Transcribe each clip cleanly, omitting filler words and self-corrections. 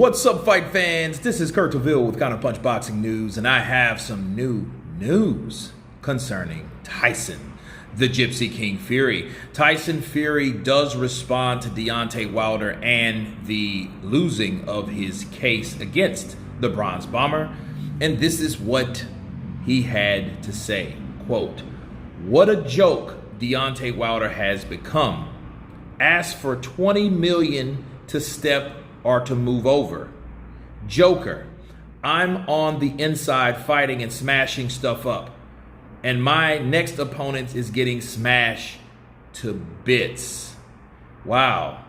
What's up, fight fans? This is Kurt DeVille with Counterpunch Boxing News, and I have some new news concerning Tyson, the Gypsy King Fury. Tyson Fury does respond to Deontay Wilder and the losing of his case against the Bronze Bomber, and this is what he had to say. Quote, "What a joke Deontay Wilder has become. Asked for $20 million to step or to move over. Joker, I'm on the inside fighting and smashing stuff up, and my next opponent is getting smashed to bits." Wow.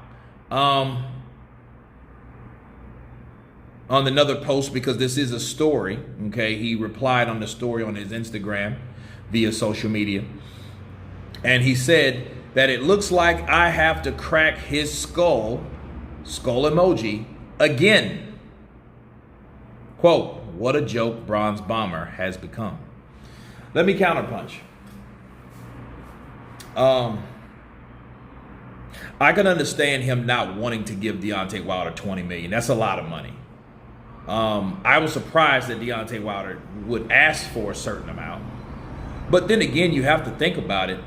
On another post, because this is a story, okay, he replied on the story on his Instagram via social media, and he said that it looks like I have to crack his skull emoji, again. Quote, "What a joke Bronze Bomber has become." Let me counterpunch. I can understand him not wanting to give Deontay Wilder $20 million. That's a lot of money. I was surprised that Deontay Wilder would ask for a certain amount. But then again, you have to think about it.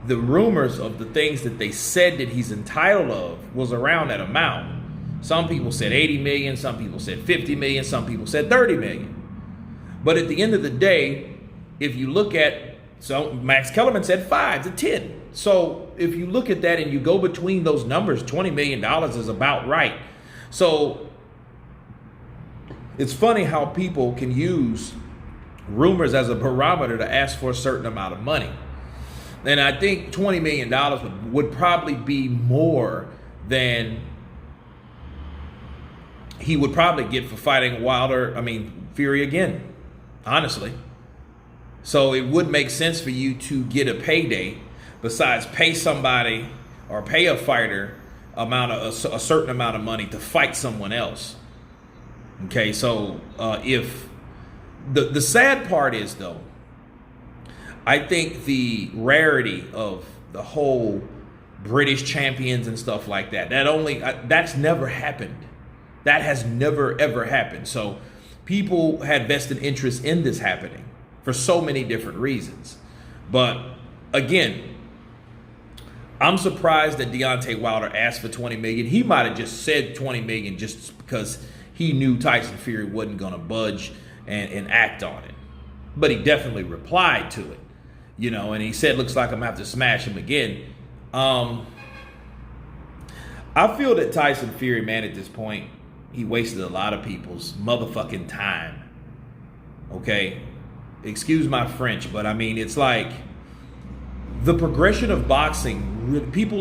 The rumors of the things that they said that he's entitled of was around that amount. Some people said 80 million, some people said 50 million, some people said 30 million. But at the end of the day, if you look at, so Max Kellerman said 5 to 10. So if you look at that and you go between those numbers, $20 million is about right. So it's funny how people can use rumors as a barometer to ask for a certain amount of money. And I think $20 million would probably be more than he would probably get for fighting Fury again, honestly. So it would make sense for you to get a payday besides pay somebody or pay a fighter a certain amount of money to fight someone else. Okay, so if the sad part is, though, I think the rarity of the whole British champions and stuff like that, that's never happened. That has never, ever happened. So people had vested interest in this happening for so many different reasons. But again, I'm surprised that Deontay Wilder asked for $20 million. He might have just said $20 million just because he knew Tyson Fury wasn't going to budge and act on it. But he definitely replied to it. And he said, "Looks like I'm going to have to smash him again." I feel that Tyson Fury, man, at this point, he wasted a lot of people's motherfucking time. Okay? Excuse my French, but it's like the progression of boxing. People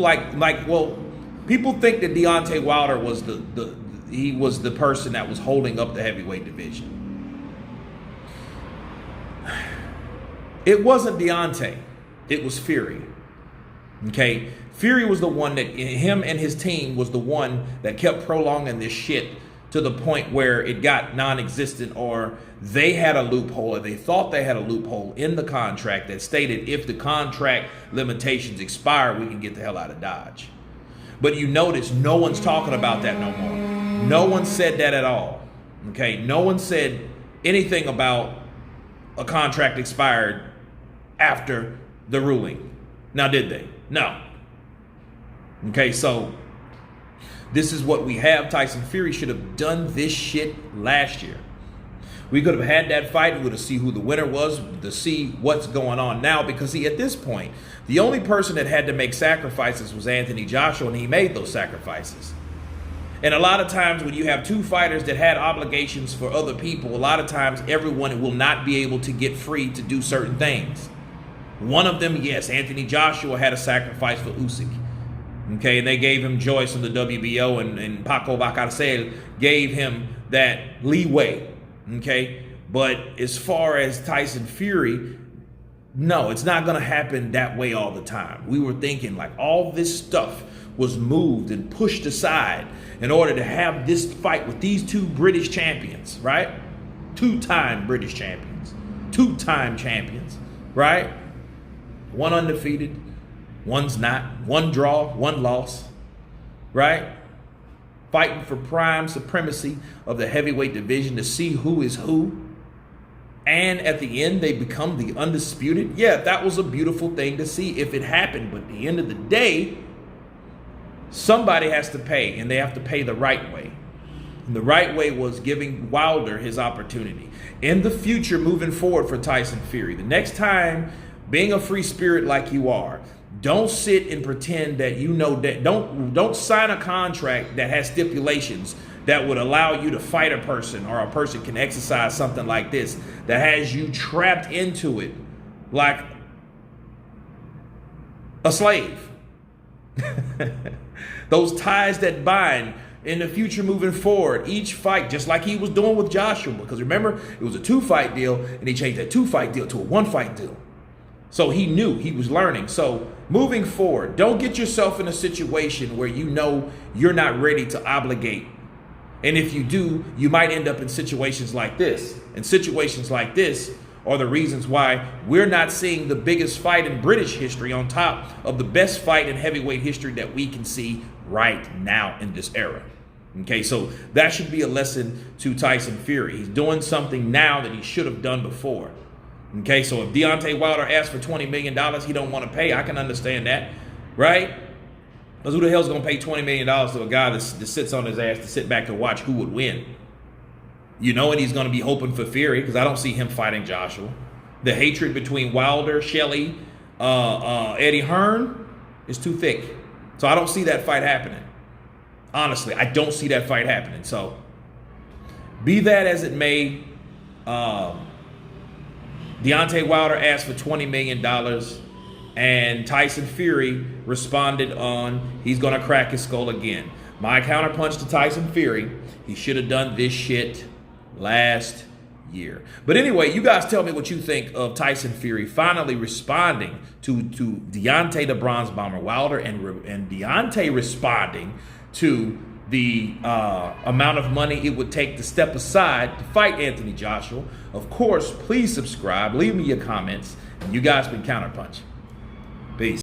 people think that Deontay Wilder was he was the person that was holding up the heavyweight division. It wasn't Deontay. It was Fury. Okay? Fury was the one that, him and his team was the one that kept prolonging this shit to the point where it got non-existent, or they had a loophole, or they thought they had a loophole in the contract that stated if the contract limitations expire, we can get the hell out of Dodge. But you notice no one's talking about that no more. No one said that at all. Okay? No one said anything about a contract expired after the ruling. Now, did they? No. Okay, so this is what we have. Tyson Fury should have done this shit last year. We could have had that fight. We would have seen who the winner was, to see what's going on now, because at this point, the only person that had to make sacrifices was Anthony Joshua, and he made those sacrifices. And a lot of times when you have two fighters that had obligations for other people, a lot of times everyone will not be able to get free to do certain things. One of them, yes, Anthony Joshua had a sacrifice for Usyk. Okay, and they gave him Joyce from the WBO, and Paco Valcárcel gave him that leeway. Okay, but as far as Tyson Fury, no, it's not going to happen that way all the time. We were thinking like all this stuff was moved and pushed aside in order to have this fight with these two British champions, right? Two-time British champions, two-time champions, right? One undefeated, one's not, one draw, one loss, right? fighting for prime supremacy of the heavyweight division to see who is who. And at the end, they become the undisputed. Yeah, that was a beautiful thing to see if it happened. But at the end of the day, somebody has to pay, and they have to pay the right way. And the right way was giving Wilder his opportunity. In the future, moving forward for Tyson Fury, the next time, being a free spirit like you are, don't sit and pretend that you know that. Don't sign a contract that has stipulations that would allow you to fight a person, or a person can exercise something like this that has you trapped into it like a slave. Those ties that bind. In the future, moving forward, each fight, just like he was doing with Joshua, because remember, it was a 2-fight deal, and he changed that 2-fight deal to a 1-fight deal. So he knew, he was learning. So moving forward, don't get yourself in a situation where you know you're not ready to obligate. And if you do, you might end up in situations like this. And situations like this are the reasons why we're not seeing the biggest fight in British history on top of the best fight in heavyweight history that we can see right now in this era. Okay, so that should be a lesson to Tyson Fury. He's doing something now that he should have done before. Okay, so if Deontay Wilder asks for $20 million, he don't want to pay. I can understand that, right? Because who the hell's going to pay $20 million to a guy that sits on his ass to sit back and watch who would win? You know, and he's going to be hoping for Fury, because I don't see him fighting Joshua. The hatred between Wilder, Shelley, Eddie Hearn is too thick. So I don't see that fight happening. Honestly, I don't see that fight happening. So be that as it may, Deontay Wilder asked for $20 million, and Tyson Fury responded on he's going to crack his skull again. My counterpunch to Tyson Fury, he should have done this shit last year. But anyway, you guys tell me what you think of Tyson Fury finally responding to Deontay the Bronze Bomber Wilder, and Deontay responding to the amount of money it would take to step aside to fight Anthony Joshua. Of course, please subscribe, leave me your comments, and you guys been Counterpunch.